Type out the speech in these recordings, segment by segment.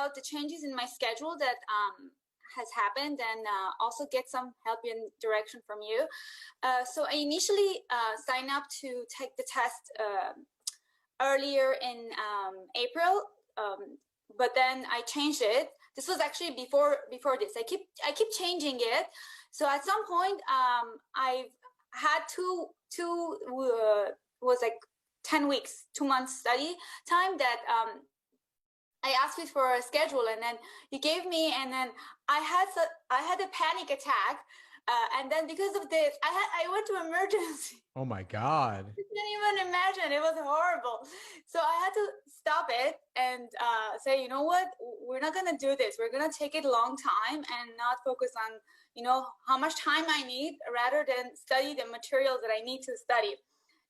about the changes in my schedule that has happened, and also get some help and direction from you. So I initially signed up to take the test earlier in April, but then I changed it. This was actually before this. I keep changing it. So at some point, I've had was like 10 weeks, 2 months study time that I asked you for a schedule, and then you gave me, and then I had a panic attack, and then because of this, I went to emergency. Oh my God. I can't even imagine. It was horrible. So I had to stop it and say, you know what? We're not going to do this. We're going to take it a long time and not focus on, how much time I need rather than study the materials that I need to study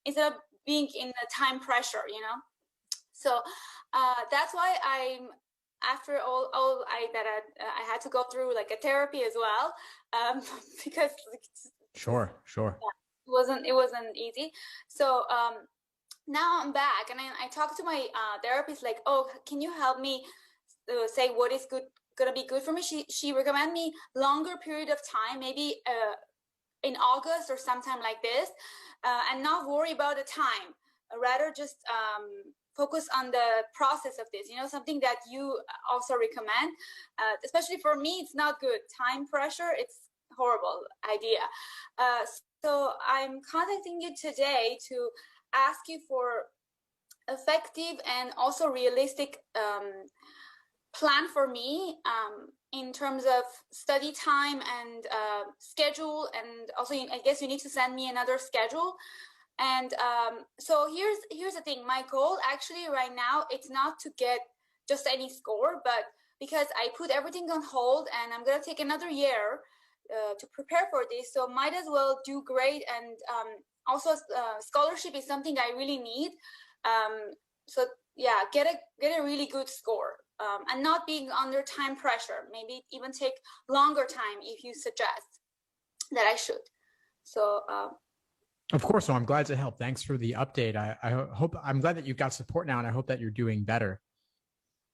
instead of being in the time pressure, So that's why after all I had to go through like a therapy as well, because Sure. it wasn't easy. So now I'm back, and I talked to my therapist, like, oh, can you help me say what is gonna be good for me? She recommended me longer period of time, maybe in August or sometime like this, and not worry about the time, rather just focus on the process of this, something that you also recommend. Especially for me, it's not good. Time pressure, it's horrible idea. So I'm contacting you today to ask you for effective and also realistic plan for me in terms of study time and schedule, and also I guess you need to send me another schedule. And so here's the thing. My goal actually right now, it's not to get just any score, but because I put everything on hold and I'm gonna take another year to prepare for this, so might as well do great. And also scholarship is something I really need. So yeah, get a really good score, and not being under time pressure. Maybe even take longer time if you suggest that I should. So of course. So I'm glad to help. Thanks for the update. I'm glad that you've got support now, and I hope that you're doing better.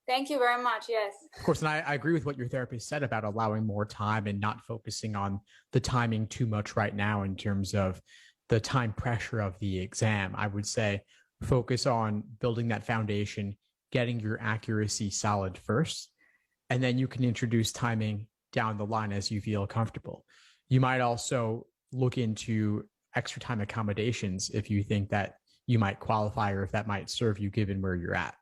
Thank you very much. Yes. Of course. And I agree with what your therapist said about allowing more time and not focusing on the timing too much right now in terms of the time pressure of the exam. I would say focus on building that foundation, getting your accuracy solid first, and then you can introduce timing down the line as you feel comfortable. You might also look into extra time accommodations if you think that you might qualify or if that might serve you given where you're at.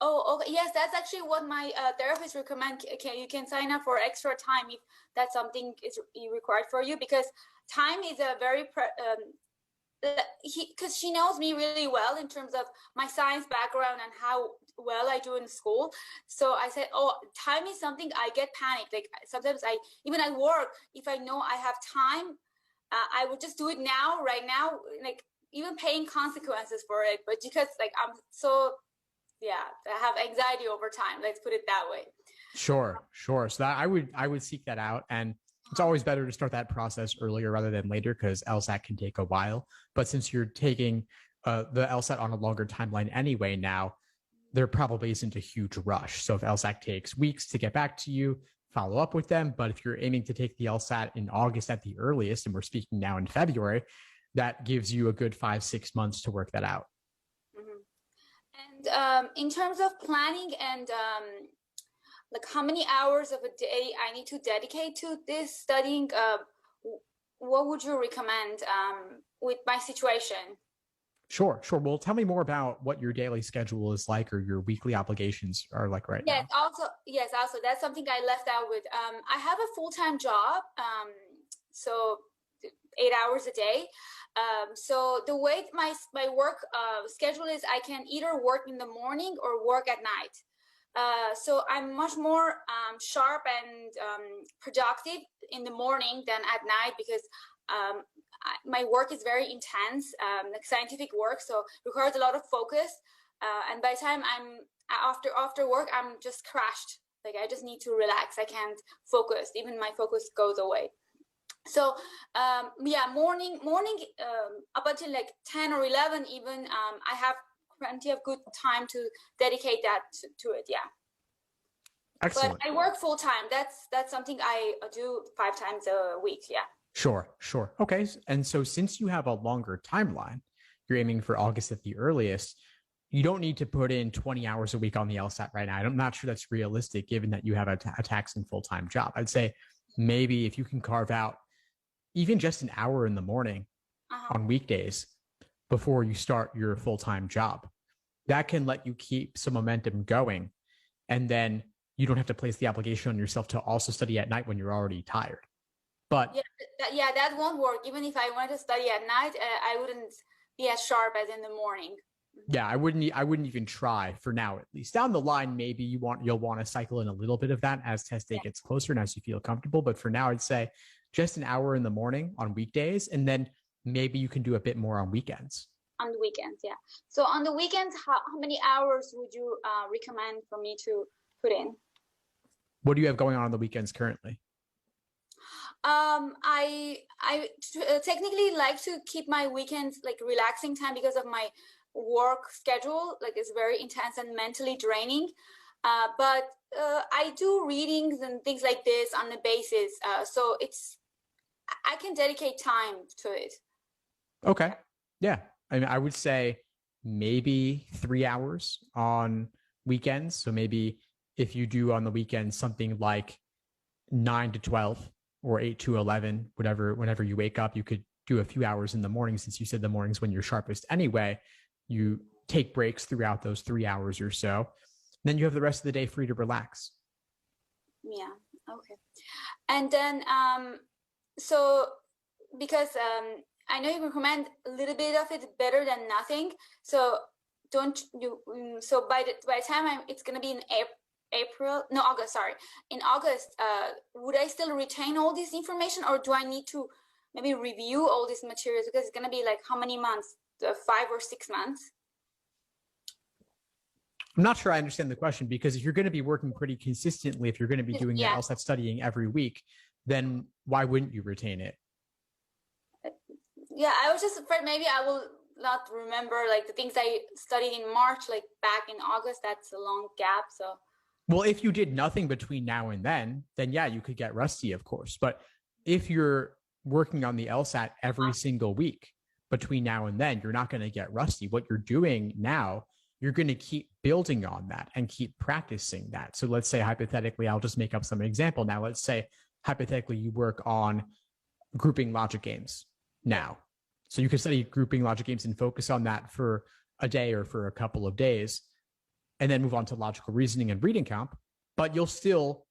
Oh, okay. Yes, that's actually what my therapist recommend. You can sign up for extra time if that's something is required for you, because time is a very because she knows me really well in terms of my science background and how well I do in school. So I said, oh, time is something I get panicked. Like sometimes I work, if I know I have time, I would just do it right now, like even paying consequences for it. But because like I'm so, I have anxiety over time. Let's put it that way. Sure. So that I would seek that out, and it's always better to start that process earlier rather than later because LSAT can take a while. But since you're taking the LSAT on a longer timeline anyway now, there probably isn't a huge rush. So if LSAT takes weeks to get back to you, follow up with them. But if you're aiming to take the LSAT in August at the earliest, and we're speaking now in February, that gives you a good 5-6 months to work that out. Mm-hmm. And in terms of planning and like how many hours of a day I need to dedicate to this studying, what would you recommend with my situation? Sure. Well, tell me more about what your daily schedule is like or your weekly obligations are like right now. Yes, also that's something I left out with. I have a full-time job, so 8 hours a day. So the way my work schedule is, I can either work in the morning or work at night. So I'm much more sharp and productive in the morning than at night because my work is very intense, like scientific work, so requires a lot of focus. And by the time I'm after work, I'm just crashed. Like I just need to relax. I can't focus. Even my focus goes away. So morning up until like 10 or 11 even, I have plenty of good time to dedicate that to it. But Excellent. I work full time. That's something I do 5 times a week. Yeah. Sure, sure. Okay. And so since you have a longer timeline, you're aiming for August at the earliest, you don't need to put in 20 hours a week on the LSAT right now. I'm not sure that's realistic given that you have a taxing full-time job. I'd say maybe if you can carve out even just an hour in the morning Uh-huh. on weekdays before you start your full-time job, that can let you keep some momentum going. And then you don't have to place the obligation on yourself to also study at night when you're already tired. But Yeah, that won't work. Even if I wanted to study at night, I wouldn't be as sharp as in the morning. yeah, I wouldn't even try for now, at least. Down the line, maybe you'll want to cycle in a little bit of that as test day Yeah, gets closer and as you feel comfortable. But for now, I'd say just an hour in the morning on weekdays, and then maybe you can do a bit more on weekends. on the weekends. Yeah. So on the weekends, how many hours would you recommend for me to put in? What do you have going on the weekends currently? I technically like to keep my weekends like relaxing time because of my work schedule. Like it's very intense and mentally draining. But I do readings and things like this on the basis. So I can dedicate time to it. Okay. Yeah. I mean, I would say maybe 3 hours on weekends. So maybe if you do on the weekends something like 9 to 12 or 8 to 11, whenever you wake up, you could do a few hours in the morning since you said the morning's when you're sharpest anyway. You take breaks throughout those 3 hours or so. Then you have the rest of the day free to relax. Yeah. Okay. And then so because I know you recommend a little bit of it better than nothing. So don't you? So by the time it's gonna be in April, no, August. Sorry, in August, would I still retain all this information, or do I need to maybe review all these materials because it's gonna be like how many months? 5 or 6 months. I'm not sure I understand the question because if you're going to be working pretty consistently, if you're going to be doing your Yeah. LSAT studying every week, then why wouldn't you retain it? Yeah, I was just afraid maybe I will not remember like the things I studied in March, like back in August. That's a long gap. So Well, if you did nothing between now and then yeah, you could get rusty, of course. But if you're working on the LSAT every single week between now and then, you're not going to get rusty. What you're doing now, you're going to keep building on that and keep practicing that. So let's say hypothetically, I'll just make up some example now. Let's say hypothetically you work on grouping logic games now. So you can study grouping logic games and focus on that for a day or for a couple of days and then move on to logical reasoning and reading comp, but you'll still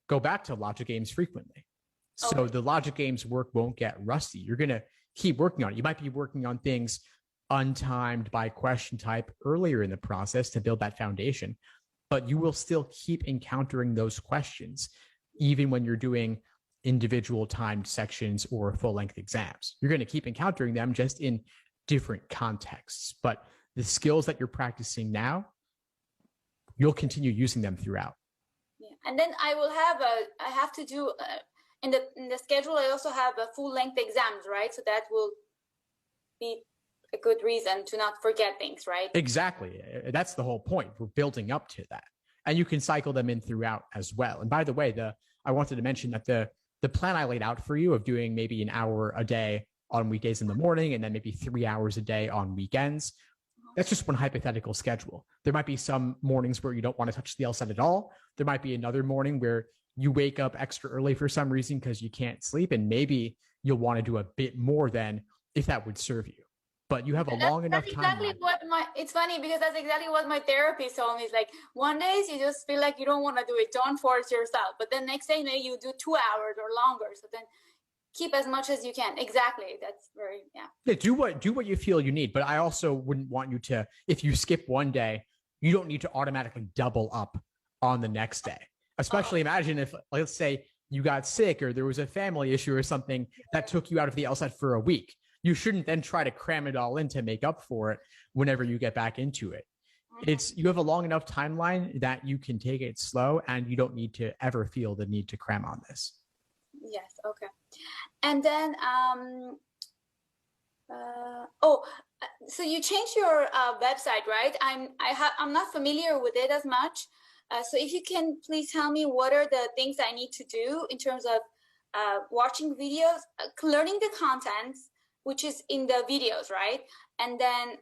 go back to logic games frequently. So the logic games work won't get rusty. You're going to keep working on it. You might be working on things untimed by question type earlier in the process to build that foundation, but you will still keep encountering those questions, even when you're doing individual timed sections or full length exams. You're going to keep encountering them just in different contexts, but the skills that you're practicing now, you'll continue using them throughout. yeah, and then I have to do in the schedule. I also have a full length exams, right? So that will be a good reason to not forget things, right? Exactly. That's the whole point. We're building up to that, and you can cycle them in throughout as well. And by the way, I wanted to mention that the plan I laid out for you of doing maybe an hour a day on weekdays in the morning and then maybe 3 hours a day on weekends, that's just one hypothetical schedule. There might be some mornings where you don't want to touch the LSAT at all. There might be another morning where you wake up extra early for some reason because you can't sleep, and maybe you'll want to do a bit more than if that would serve you. But you have a long enough exactly timeline. it's funny because that's exactly what my therapist told me. It's like one day you just feel like you don't want to do it, don't force yourself, but then next day maybe you do 2 hours or longer, so then keep as much as you can. Exactly, that's very Yeah, do what you feel you need. But I also wouldn't want you to, if you skip one day, you don't need to automatically double up on the next day. Especially imagine if, let's say, you got sick or there was a family issue or something that took you out of the LSAT for a week. You shouldn't then try to cram it all in to make up for it whenever you get back into it. You have a long enough timeline that you can take it slow and you don't need to ever feel the need to cram on this. Yes, okay. And then so you changed your website, right? I'm not familiar with it as much. So if you can please tell me what are the things I need to do in terms of watching videos, learning the content, which is in the videos, right? And then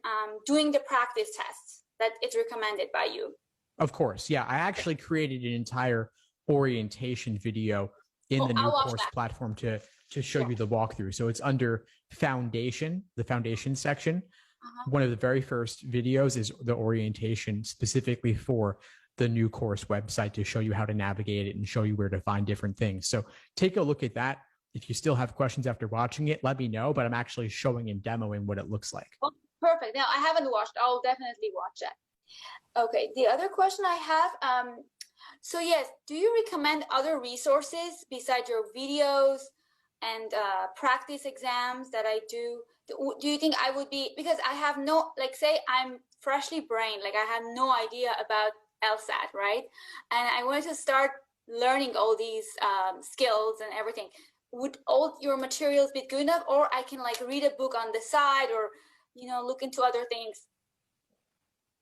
doing the practice tests that is recommended by you. Of course. Yeah. I actually created an entire orientation video in the new course platform to show you the walkthrough. So it's under foundation, the foundation section. One of the very first videos is the orientation specifically for the new course website to show you how to navigate it and show you where to find different things. So take a look at that. If you still have questions after watching it, let me know, but I'm actually showing and demoing what it looks like. Oh, perfect. Now, I haven't watched. I'll definitely watch it. Okay. The other question I have, so yes, do you recommend other resources besides your videos and practice exams that I do? Do you think I would be, because I have no, like say I'm freshly brained, like I have no idea about LSAT, right? And I wanted to start learning all these skills and everything. Would all your materials be good enough, or I can like read a book on the side, or look into other things?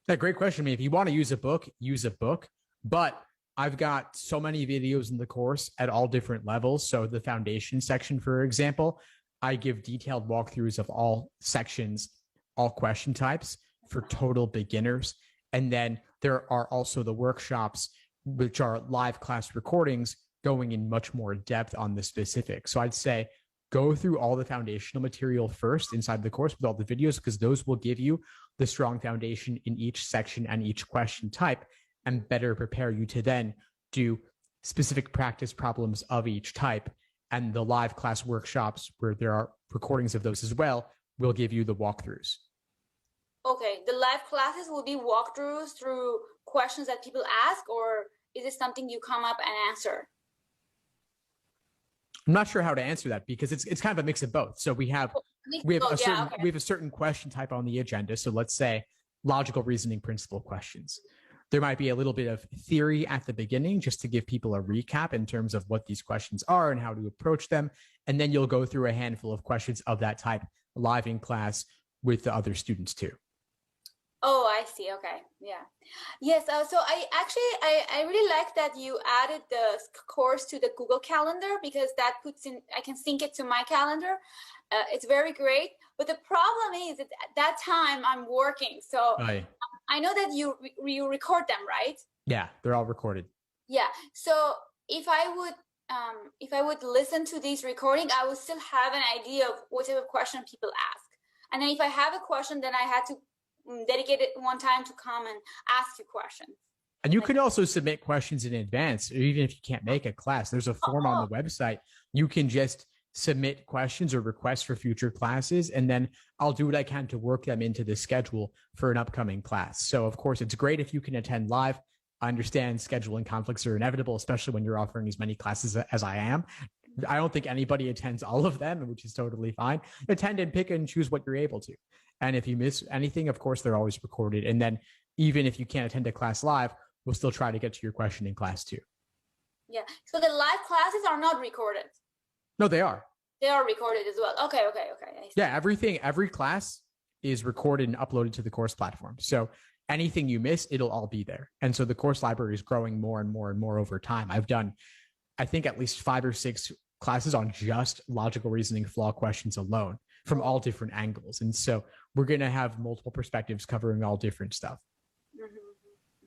Yeah, great question. I mean, if you want to use a book, use a book. But I've got so many videos in the course at all different levels. So the foundation section, for example, I give detailed walkthroughs of all sections, all question types for total beginners. And then there are also the workshops, which are live class recordings going in much more depth on the specifics. So I'd say go through all the foundational material first inside the course with all the videos, because those will give you the strong foundation in each section and each question type, and better prepare you to then do specific practice problems of each type. And the live class workshops, where there are recordings of those as well, will give you the walkthroughs. Okay, the live classes will be walkthroughs through questions that people ask, or is it something you come up and answer? I'm not sure how to answer that, because it's kind of a mix of both. So we have a certain question type on the agenda. So let's say logical reasoning principle questions. There might be a little bit of theory at the beginning just to give people a recap in terms of what these questions are and how to approach them. And then you'll go through a handful of questions of that type live in class with the other students too. Oh, I see. Okay. Yeah. Yes. So I really like that you added the course to the Google Calendar, because that I can sync it to my calendar. It's very great. But the problem is that at that time I'm working. So I know that you record them, right? Yeah, they're all recorded. Yeah. So if I would listen to this recording, I would still have an idea of what type of question people ask. And then if I have a question, then I had to dedicate it one time to come and ask you questions. And you can also submit questions in advance, even if you can't make a class. There's a form on the website. You can just submit questions or requests for future classes, and then I'll do what I can to work them into the schedule for an upcoming class. So of course, it's great if you can attend live. I understand scheduling conflicts are inevitable, especially when you're offering as many classes as I am. I don't think anybody attends all of them, which is totally fine. Attend and pick and choose what you're able to. And if you miss anything, of course, they're always recorded. And then even if you can't attend a class live, we'll still try to get to your question in class too. Yeah. So the live classes are not recorded? No, they are. They are recorded as well. Okay. Yeah, every class is recorded and uploaded to the course platform. So anything you miss, it'll all be there. And so the course library is growing more and more and more over time. I've done, I think, at least 5 or 6 classes on just logical reasoning flaw questions alone from all different angles. And so we're going to have multiple perspectives covering all different stuff. Mm-hmm.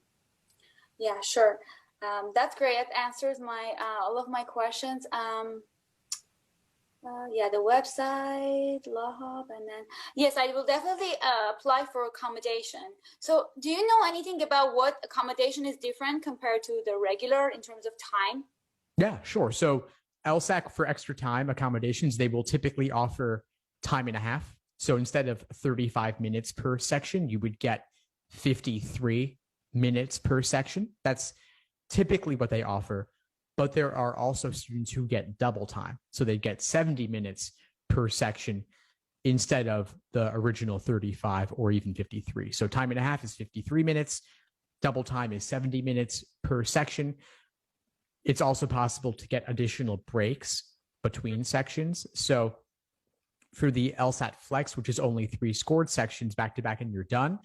Yeah, sure. That's great. That answers all of my questions. Yeah, the website, Law Hub, and then yes, I will definitely apply for accommodation. So do you know anything about what accommodation is different compared to the regular in terms of time? Yeah, sure. So LSAC, for extra time accommodations, they will typically offer time and a half. So instead of 35 minutes per section, you would get 53 minutes per section. That's typically what they offer. But there are also students who get double time. So they get 70 minutes per section instead of the original 35 or even 53. So time and a half is 53 minutes. Double time is 70 minutes per section. It's also possible to get additional breaks between sections. So for the LSAT Flex, which is only 3 scored sections back to back and you're done,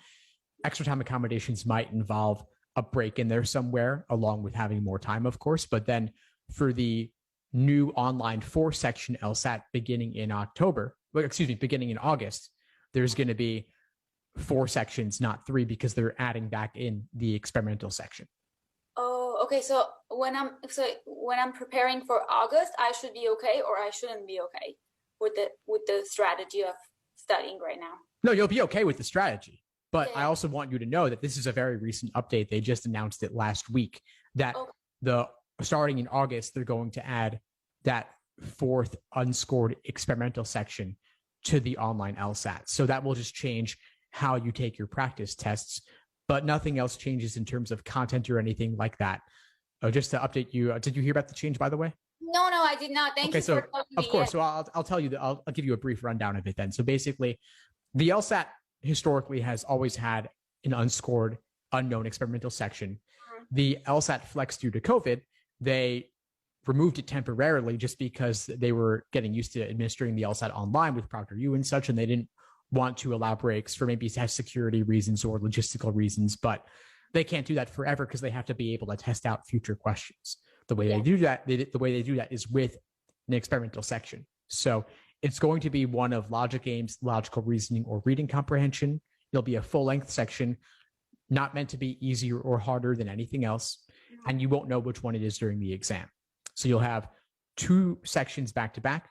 extra time accommodations might involve a break in there somewhere, along with having more time, of course. But then for the new online 4-section LSAT beginning in beginning in August, there's going to be 4 sections, not 3, because they're adding back in the experimental section. Oh, okay. So when I'm preparing for August, I should be okay, or I shouldn't be okay with the strategy of studying right now? No, you'll be okay with the strategy. But Yeah. I also want you to know that this is a very recent update. They just announced it last week that starting in August, they're going to add that 4th unscored experimental section to the online LSAT. So that will just change how you take your practice tests, but nothing else changes in terms of content or anything like that. Just to update you, did you hear about the change, by the way? No, I did not. Thank you for telling me. Of course. So I'll tell you that I'll give you a brief rundown of it then. So basically, the LSAT historically has always had an unscored, unknown experimental section. The LSAT Flex, due to COVID, they removed it temporarily just because they were getting used to administering the LSAT online with ProctorU and such, and they didn't want to allow breaks for maybe test security reasons or logistical reasons. But they can't do that forever because they have to be able to test out future questions. The way they do that is with an experimental section. So it's going to be one of logic games, logical reasoning, or reading comprehension. It'll be a full-length section, not meant to be easier or harder than anything else, and you won't know which one it is during the exam. So you'll have 2 sections back to back.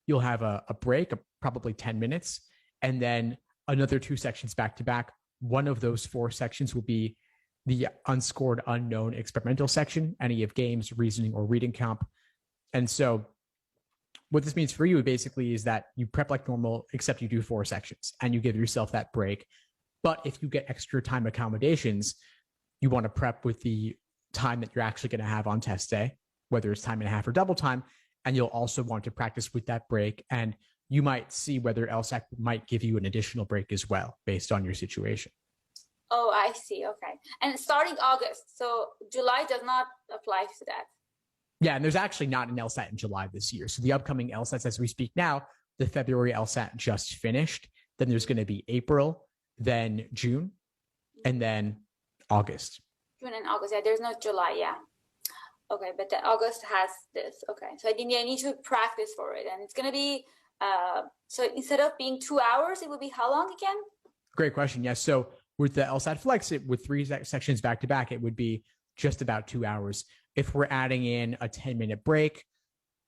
You'll have a break of probably 10 minutes, and then another 2 sections back to back. One of those 4 sections will be the unscored, unknown experimental section, any of games, reasoning, or reading comp. And so what this means for you basically is that you prep like normal, except you do 4 sections and you give yourself that break. But if you get extra time accommodations, you want to prep with the time that you're actually going to have on test day, whether it's time and a half or double time. And you'll also want to practice with that break. And you might see whether LSAT might give you an additional break as well, based on your situation. Oh, I see. Okay. And starting August, so July does not apply to that. Yeah, and there's actually not an LSAT in July this year. So the upcoming LSATs as we speak now, the February LSAT just finished. Then there's going to be April, then June, and then August. June and August. Yeah, there's no July. Yeah. Okay, but the August has this. Okay, so I need to practice for it, and it's going to be, so instead of being 2 hours, it will be how long again? Great question. Yes. So with the LSAT Flex, with 3 sections back to back, it would be just about 2 hours. If we're adding in a 10-minute break,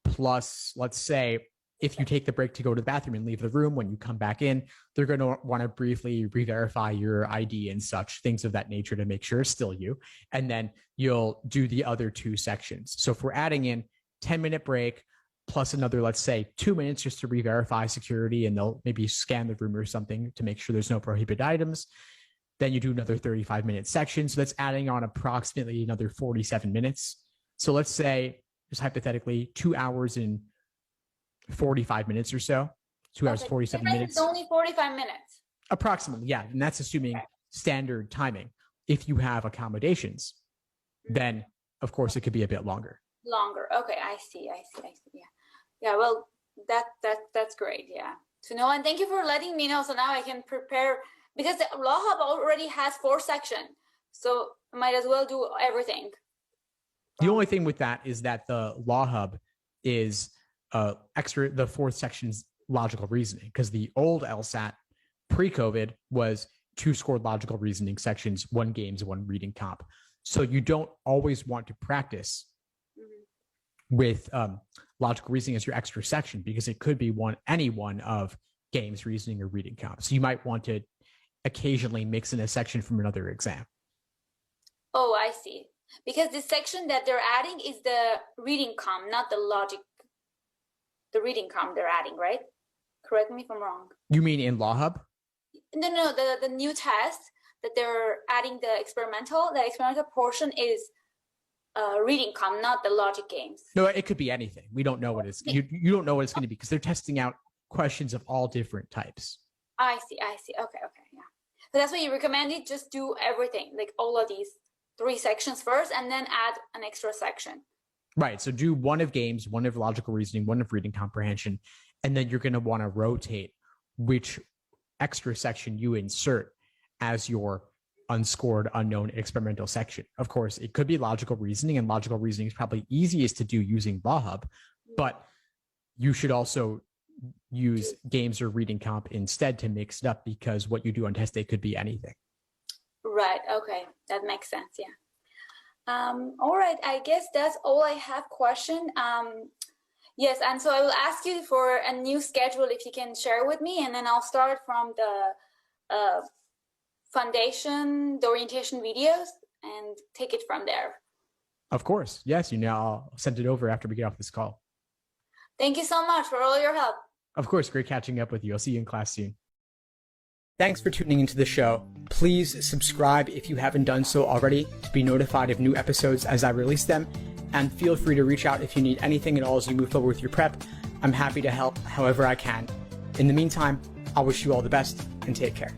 plus, let's say, if you take the break to go to the bathroom and leave the room, when you come back in, they're going to want to briefly re-verify your ID and such, things of that nature to make sure it's still you. And then you'll do the other 2 sections. So if we're adding in 10-minute break, plus another, let's say, 2 minutes just to re-verify security, and they'll maybe scan the room or something to make sure there's no prohibited items. Then you do another 35-minute section. So that's adding on approximately another 47 minutes. So let's say, just hypothetically, 2 hours and 45 minutes or so. 2 hours, 47 minutes. It's only 45 minutes. Approximately, yeah. And that's assuming standard timing. If you have accommodations, then, of course, it could be a bit longer. Longer. Okay, I see. Yeah. Yeah, well, that's great. Yeah. So no, and thank you for letting me know. So now I can prepare, because the Law Hub already has 4 sections. So I might as well do everything. The only thing with that is that the Law Hub is the 4th section's logical reasoning, because the old LSAT pre-COVID was 2 scored logical reasoning sections, 1 games, 1 reading comp. So you don't always want to practice with logical reasoning as your extra section, because it could be any one of games, reasoning, or reading comp. So you might want to occasionally mix in a section from another exam. Oh, I see. Because the section that they're adding is the reading comp, not the logic. The reading comp they're adding, right? Correct me if I'm wrong. You mean in Law Hub? No, the new test that they're adding, the experimental portion is reading comp, not the logic games. No, it could be anything. We don't know what it's, you don't know what it's going to be, because they're testing out questions of all different types. I see. Okay, yeah. So that's why you recommended, just do everything, like all of these 3 sections first, and then add an extra section. Right. So do 1 of games, 1 of logical reasoning, 1 of reading comprehension, and then you're going to want to rotate which extra section you insert as your unscored, unknown experimental section. Of course, it could be logical reasoning, and logical reasoning is probably easiest to do using LawHub, but you should also use games or reading comp instead to mix it up, because what you do on test day could be anything. Right. Okay. That makes sense. Yeah. All right. I guess that's all I have question. Yes. And so I will ask you for a new schedule if you can share with me, and then I'll start from the foundation, the orientation videos, and take it from there. Of course. Yes. I'll send it over after we get off this call. Thank you so much for all your help. Of course. Great catching up with you. I'll see you in class soon. Thanks for tuning into the show. Please subscribe if you haven't done so already to be notified of new episodes as I release them. And feel free to reach out if you need anything at all as you move forward with your prep. I'm happy to help however I can. In the meantime, I'll wish you all the best and take care.